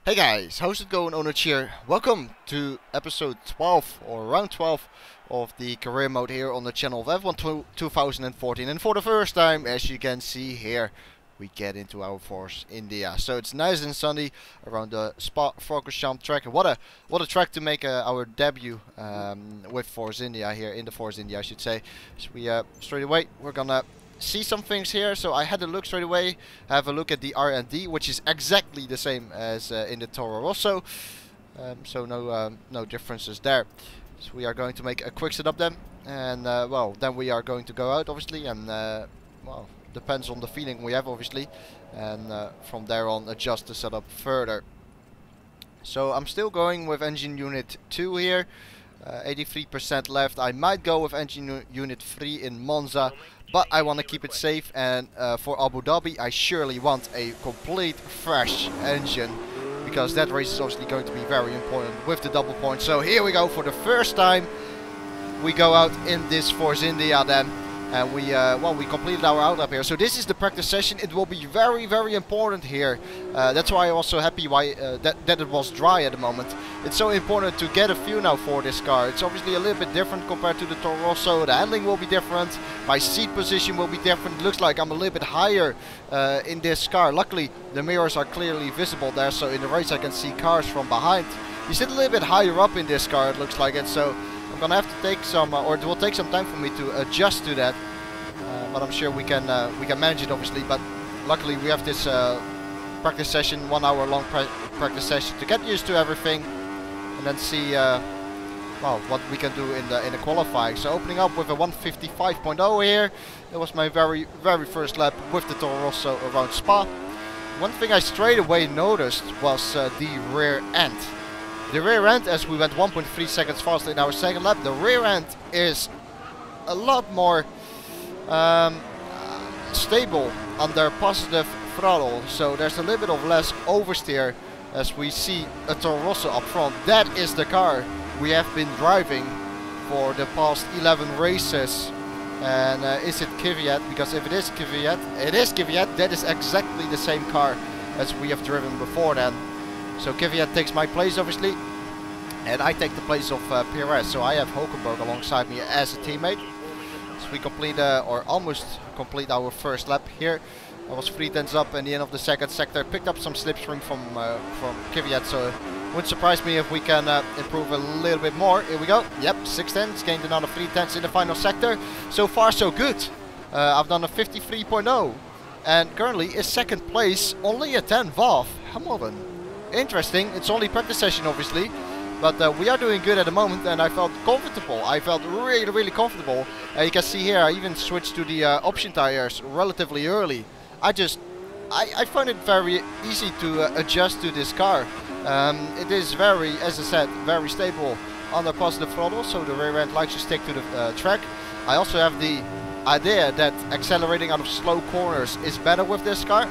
Hey guys, how's it going? Onich here. Welcome to episode 12 or round 12 of the career mode here on the channel of F1 2014. And for the first time, as you can see here, we get into our Force India. So it's nice and sunny around the Spa-Francorchamps track. And what a track to make our debut with Force India here, in the Force India I should say. So we straight away we're gonna see some things here. So I had to look straight away, have a look at the R&D, which is exactly the same as in the Toro Rosso. So no differences there. So we are going to make a quick setup then, and well, then we are going to go out obviously, and well, depends on the feeling we have obviously, and from there on adjust the setup further. So I'm still going with engine unit 2 here. 83% left. I might go with engine unit 3 in Monza, but I want to keep it safe, and for Abu Dhabi I surely want a complete fresh engine, because that race is obviously going to be very important with the double point. So here we go, for the first time we go out in this Force India then, and we well, we completed our out up here. So this is the practice session. It will be very important here. That's why I'm also happy that it was dry at the moment. It's so important to get a feel now for this car. It's obviously a little bit different compared to the Toro Rosso. The handling will be different. My seat position will be different. It looks like I'm a little bit higher in this car. Luckily the mirrors are clearly visible there, so in the race I can see cars from behind. You sit a little bit higher up in this car, it looks like it. So I'm gonna have to take some, or it will take some time for me to adjust to that. But I'm sure we can manage it obviously. But luckily we have this practice session, 1 hour long practice session, to get used to everything, and then see well, what we can do in the qualifying. So opening up with a 155.0 here. It was my very first lap with the Toro Rosso around Spa. One thing I straight away noticed was the rear end. The rear end, as we went 1.3 seconds faster in our second lap, the rear end is a lot more stable under positive throttle. So there's a little bit of less oversteer as we see a Toro Rosso up front. That is the car we have been driving for the past 11 races. And is it Kvyat? Because if it is Kvyat, it is Kvyat. That is exactly the same car as we have driven before then. So Kvyat takes my place obviously, and I take the place of Perez. So I have Hulkenberg alongside me as a teammate. So we complete or almost complete our first lap here. I was 3/10 up in the end of the second sector. Picked up some slipstream from Kvyat, so it wouldn't surprise me if we can improve a little bit more. Here we go. Yep, 6/10. Gained another 3/10 in the final sector. So far so good. I've done a 53.0, and currently is second place, only a 10th off Hamilton. Interesting. It's only practice session obviously, but we are doing good at the moment, and I felt comfortable. I felt really comfortable. You can see here I even switched to the option tires relatively early. I find it very easy to adjust to this car. It is very, as I said, very stable under positive throttle, so the rear end likes to stick to the track. I also have the idea that accelerating out of slow corners is better with this car.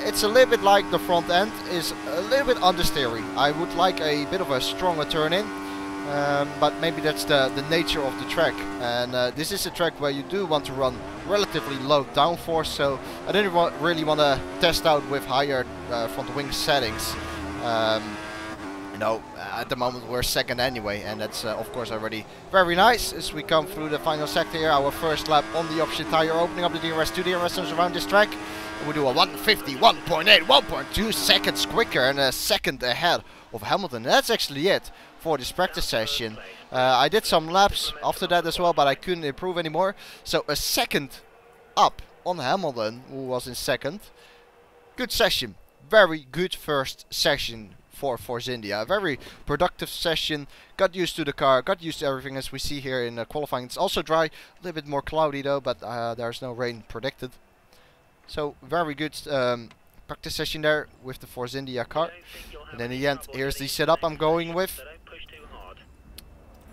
It's a little bit like the front end is a little bit understeery. I would like a bit of a stronger turn in, but maybe that's the nature of the track. And this is a track where you do want to run relatively low downforce, so I didn't really want to test out with higher front wing settings. You know, at the moment we're second anyway, and that's of course already very nice. As we come through the final sector here, our first lap on the option tire, opening up the DRS2 DRS zones around this track. We do a 151.8, 1.2 seconds quicker and a second ahead of Hamilton. That's actually it for this practice session. I did some laps after that as well, but I couldn't improve anymore. So a second up on Hamilton, who was in second. Good session. Very good first session for Force India. A very productive session. Got used to the car, got used to everything, as we see here in qualifying. It's also dry, a little bit more cloudy though, but there's no rain predicted. So very good practice session there with the Force India car. And in the end, here's the setup I'm going with.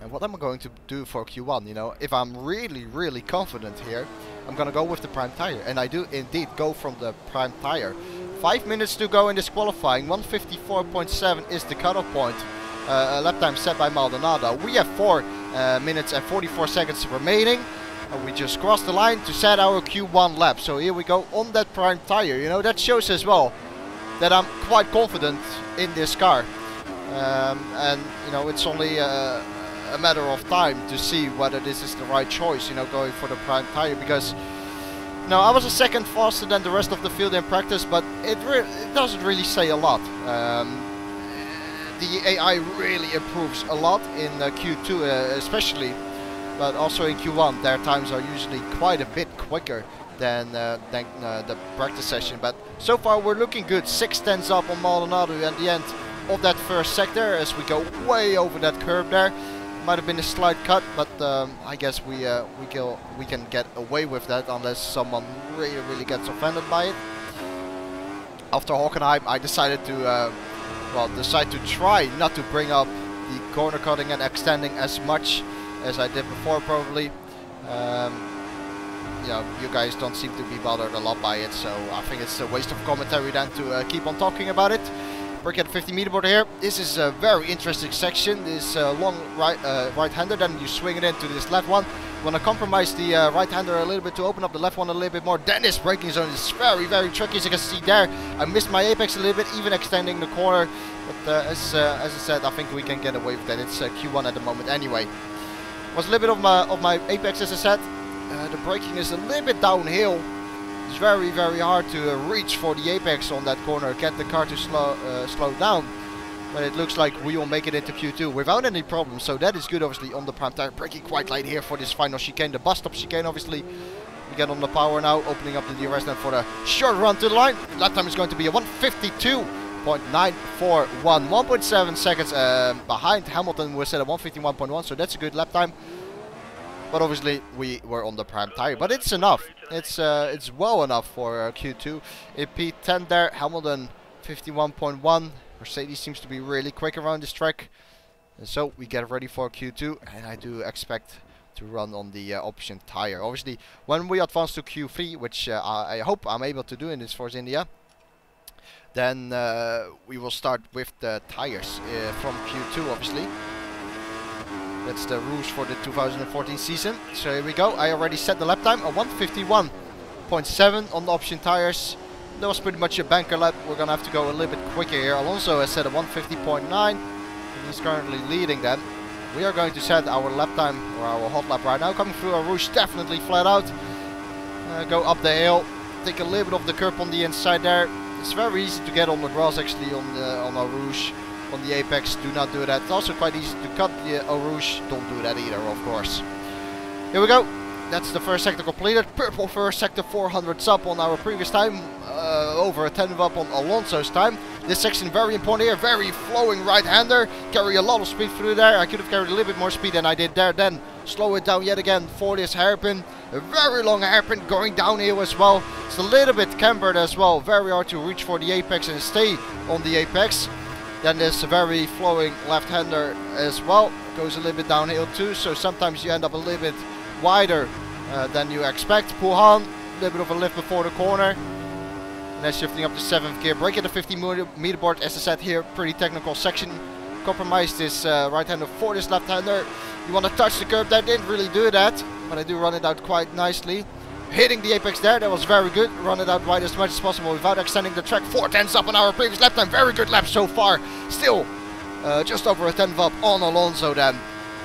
And what am I going to do for Q1? You know, if I'm really confident here, I'm gonna go with the prime tire. And I do indeed go from the prime tire. 5 minutes to go in this qualifying. 154.7 is the cutoff point. A lap time set by Maldonado. We have 4 minutes and 44 seconds remaining. And we just crossed the line to set our Q1 lap. So here we go on that prime tire. You know, that shows as well that I'm quite confident in this car. And you know, it's only a matter of time to see whether this is the right choice, you know, going for the prime tire, because no, I was a second faster than the rest of the field in practice, but it doesn't really say a lot. The AI really improves a lot in Q2 especially, but also in Q1 their times are usually quite a bit quicker than the practice session. But so far we're looking good, 6/10 up on Maldonado at the end of that first sector as we go way over that curve there. Might have been a slight cut, but I guess we can get away with that unless someone really gets offended by it. After Hockenheim, I decided to try not to bring up the corner cutting and extending as much as I did before, probably. You know, you guys don't seem to be bothered a lot by it, so I think it's a waste of commentary then to keep on talking about it. Break at 50 meter board here. This is a very interesting section. This long right-hander, then you swing it into this left one. You want to compromise the right-hander a little bit to open up the left one a little bit more. Then this braking zone is very tricky, as you can see there. I missed my apex a little bit, even extending the corner. But as I said, I think we can get away with that. It's Q1 at the moment anyway. Was a little bit of my apex, as I said. The braking is a little bit downhill. It's very hard to reach for the apex on that corner, get the car to slow down. But it looks like we will make it into Q2 without any problems, so that is good obviously on the prime tire. Braking quite late here for this final chicane, the bus stop chicane obviously. We get on the power now, opening up the DRS then for the short run to the line. That time is going to be a 1:52.941, 1.7 seconds behind Hamilton. We're set at 1:51.1, so that's a good lap time. But obviously we were on the prime tire, but it's enough. It's well enough for Q2. In P10 there, Hamilton 51.1. Mercedes seems to be really quick around this track, and so we get ready for Q2, and I do expect to run on the option tire. Obviously, when we advance to Q3, which I hope I'm able to do in this Force India, then we will start with the tires from Q2, obviously. That's the rules for the 2014 season. So here we go. I already set the lap time, a 1:51.7 on the option tires. That was pretty much a banker lap. We're gonna have to go a little bit quicker here. Alonso has set a 1:50.9. He's currently leading them. We are going to set our lap time, or our hot lap right now. Coming through a Rouge, definitely flat out. Go up the hill. Take a little bit of the curb on the inside there. It's very easy to get on the grass actually on our Rouge. On the apex, do not do that. It's also quite easy to cut the Eau Rouge. Don't do that either, of course. Here we go. That's the first sector completed. Purple first sector, 400s up on our previous time. Over a 10 up on Alonso's time. This section very important here. Very flowing right-hander. Carry a lot of speed through there. I could have carried a little bit more speed than I did there. Then slow it down yet again for this hairpin. A very long hairpin going downhill as well. It's a little bit cambered as well. Very hard to reach for the apex and stay on the apex. Then there's a very flowing left-hander as well. Goes a little bit downhill too, so sometimes you end up a little bit wider than you expect. Puhan, a little bit of a lift before the corner. And then shifting up to 7th gear. Brake at the 50 meter board, as I said here, pretty technical section. Compromise this right-hander for this left-hander. You want to touch the curb there, didn't really do that. But I do run it out quite nicely. Hitting the apex there, that was very good. Run it out wide as much as possible without extending the track. 4/10 up on our previous lap time. Very good lap so far. Still just over a 10th up on Alonso then.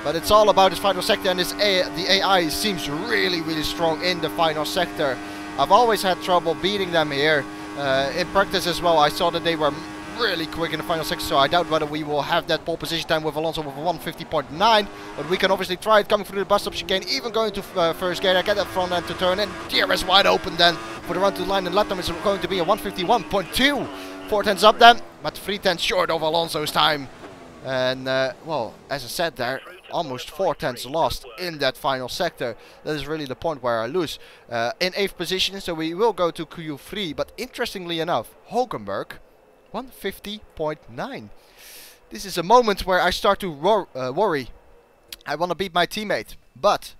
But it's all about this final sector, and the AI seems really strong in the final sector. I've always had trouble beating them here. In practice as well, I saw that they were really quick in the final sector, so I doubt whether we will have that pole position time with Alonso with a 1:50.9, but we can obviously try it coming through the bus stop chicane, even going to first gear. I get that front end to turn in. DRS wide open then for the run to the line, and lap time is going to be a 1:51.2. 4/10 up then, but 3/10 short of Alonso's time. And well, as I said there, almost 4/10 lost in that final sector. That is really the point where I lose. In 8th position, so we will go to Q3, but interestingly enough, Hulkenberg 1:50.9. This is a moment where I start to worry. I want to beat my teammate, but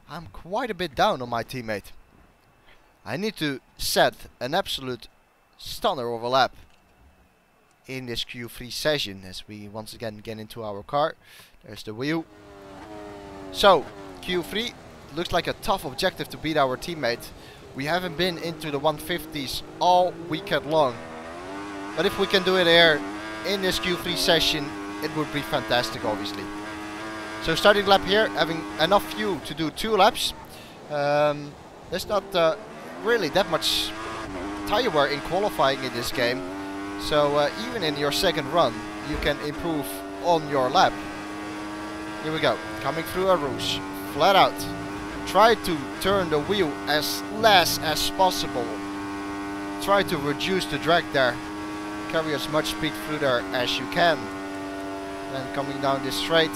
I'm quite a bit down on my teammate. I need to set an absolute stunner of a lap in this Q3 session as we once again get into our car. There's the wheel. So Q3 looks like a tough objective to beat our teammate. We haven't been into the 150s all weekend long. But if we can do it here in this Q3 session, it would be fantastic, obviously. So starting lap here, having enough fuel to do 2 laps. There's not really that much tire wear in qualifying in this game. So even in your second run, you can improve on your lap. Here we go, coming through a rouge, flat out. Try to turn the wheel as less as possible. Try to reduce the drag there. Carry as much speed through there as you can. Then coming down this straight.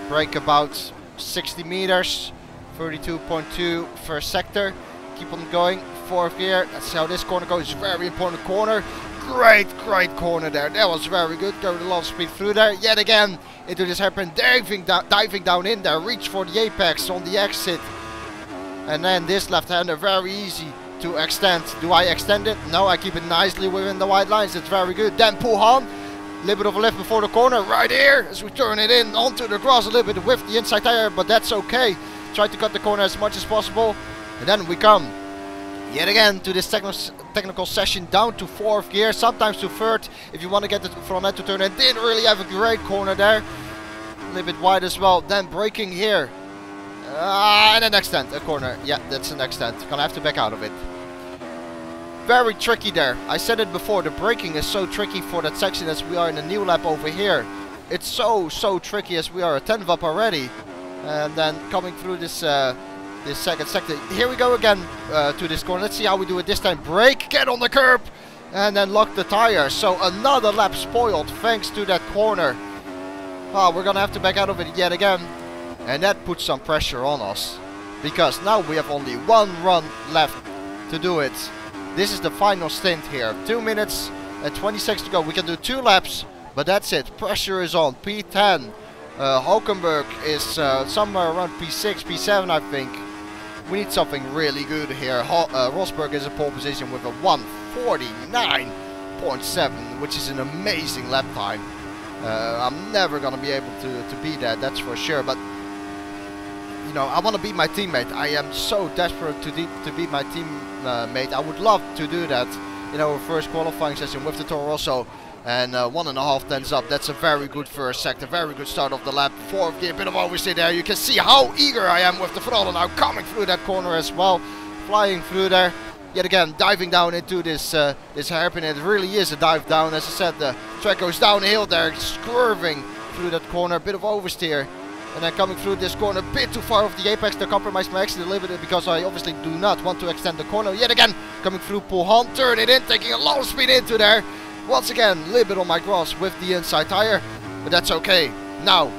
Brake about 60 meters. 32.2 first sector. Keep on going. 4th gear. That's how this corner goes. Very important corner. Great corner there. That was very good. Carried a lot of speed through there. Yet again into this hairpin. Diving down in there. Reach for the apex on the exit. And then this left-hander. Very easy to extend. Do I extend it? No, I keep it nicely within the white lines. It's very good. Then pull on. A little bit of a lift before the corner. Right here as we turn it in onto the grass. A little bit with the inside tire, but that's okay. Try to cut the corner as much as possible. And then we come yet again to this technical session down to 4th gear. Sometimes to 3rd if you want to get the front end to turn in. Didn't really have a great corner there. A little bit wide as well. Then braking here. And an extend, a corner. Yeah, that's an extend. Gonna have to back out of it. Very tricky there. I said it before, the braking is so tricky for that section as we are in a new lap over here. It's so tricky as we are a 10th up already. And then coming through this this second sector. Here we go again to this corner. Let's see how we do it this time. Brake, get on the curb, and then lock the tire. So another lap spoiled thanks to that corner. Well, we're gonna have to back out of it yet again. And that puts some pressure on us. Because now we have only 1 run left to do it. This is the final stint here. 2 minutes and 20 seconds to go. We can do 2 laps, but that's it. Pressure is on. P10. Hulkenberg is somewhere around P6, P7, I think. We need something really good here. Rosberg is in pole position with a 1:49.7, which is an amazing lap time. I'm never gonna be able to beat that, that's for sure. But you know, I want to beat my teammate. I am so desperate to beat my teammate. I would love to do that in our first qualifying session with the Toro Rosso. And 1.5 tenths up. That's a very good first sector. Very good start of the lap. 4th gear, bit of oversteer there. You can see how eager I am with the throttle now. Coming through that corner as well. Flying through there. Yet again, diving down into this this hairpin. It really is a dive down. As I said, the track goes downhill there. Swerving through that corner. Bit of oversteer. And then coming through this corner, a bit too far off the apex to compromise my exit a little bit because I obviously do not want to extend the corner. Yet again, coming through Pouhon, turn it in, taking a lot of speed into there. Once again, a little bit on my grass with the inside tire, but that's okay. Now,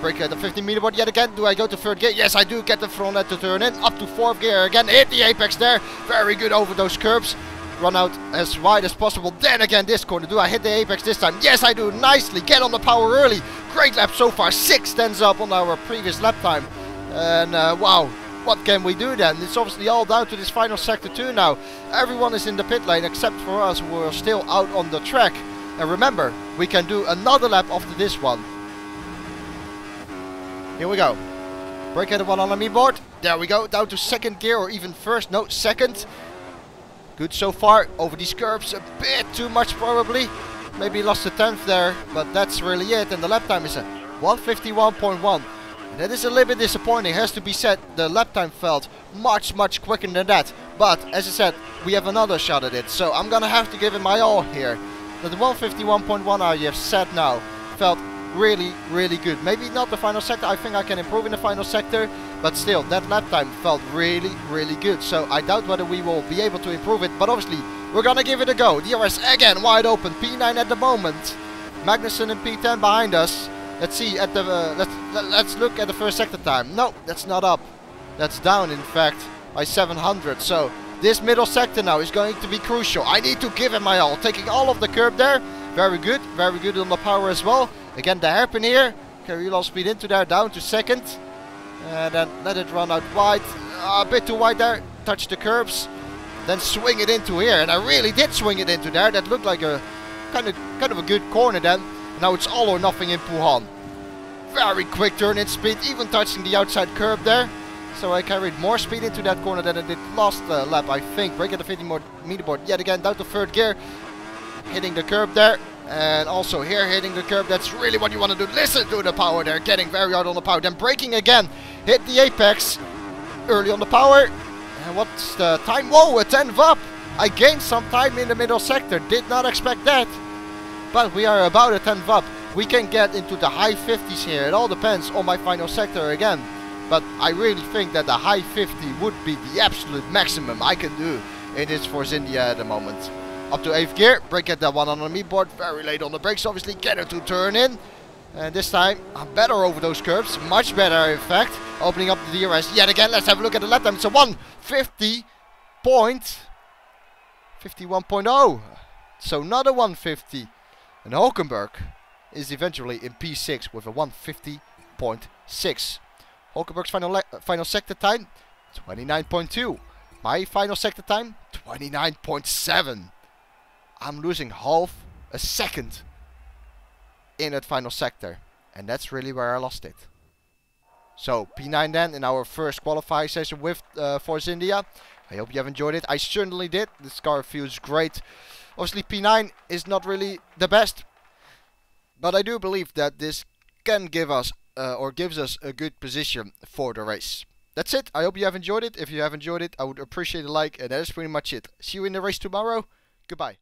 brake at the 15 meter board yet again. Do I go to 3rd gear? Yes, I do get the front end to turn in. Up to 4th gear again, hit the apex there. Very good over those curbs. Run out as wide as possible. Then again, this corner. Do I hit the apex this time? Yes, I do. Nicely. Get on the power early. Great lap so far. 6 tenths up on our previous lap time. And wow. What can we do then? It's obviously all down to this final sector 2 now. Everyone is in the pit lane except for us who are still out on the track. And remember, we can do another lap after this one. Here we go. Brake at the 1 on me board. There we go. Down to 2nd gear or even 1st. No, 2nd. Good so far. Over these curbs. A bit too much probably. Maybe lost a 10th there. But that's really it. And the lap time is a 1:51.1. That is a little bit disappointing, has to be said. The lap time felt much quicker than that. But as I said, we have another shot at it. So I'm gonna have to give it my all here. The 1:51.1 I have said now felt really good. Maybe not the final sector. I think I can improve in the final sector. But still, that lap time felt really good. So I doubt whether we will be able to improve it. But obviously, we're gonna give it a go. DRS again wide open. P9 at the moment. Magnussen and P10 behind us. Let's see at the let's look at the first sector time. No, that's not up. That's down in fact by 700. So this middle sector now is going to be crucial. I need to give it my all. Taking all of the curb there. Very good on the power as well. Again the hairpin here. Carry a lot of speed into there, down to 2nd. And then let it run out wide. A bit too wide there. Touch the curbs. Then swing it into here. And I really did swing it into there. That looked like a kind of a good corner then. Now it's all or nothing in Pouhon. Very quick turn in speed, even touching the outside curb there. So I carried more speed into that corner than I did last lap, I think. Brake at the 15 meter board yet again, down to 3rd gear. hitting the curb there. And also here hitting the curb. That's really what you want to do. Listen to the power there. Getting very hard on the power. Then braking again. Hit the apex. Early on the power. And what's the time? Whoa, a 10th up. I gained some time in the middle sector. Did not expect that. But we are about a 10th up. We can get into the high 50s here. It all depends on my final sector again. But I really think that the high 50 would be the absolute maximum I can do in this Force India at the moment. Up to 8th gear. Brake at that one on the me board. Very late on the brakes. Obviously get it to turn in. And this time I'm better over those curves. Much better in fact. Opening up the DRS yet again. Let's have a look at the lap time. It's a 150.51.0. So not a 150. And Hulkenberg is eventually in P6 with a 150.6. Hulkenberg's final sector time 29.2. My final sector time 29.7. I'm losing half a second in that final sector. And that's really where I lost it. So P9 then in our first qualifying session with Force India. I hope you have enjoyed it. I certainly did. This car feels great. Obviously P9 is not really the best. But I do believe that this can give us or gives us a good position for the race. That's it. I hope you have enjoyed it. If you have enjoyed it, I would appreciate a like. And that is pretty much it. See you in the race tomorrow. Goodbye.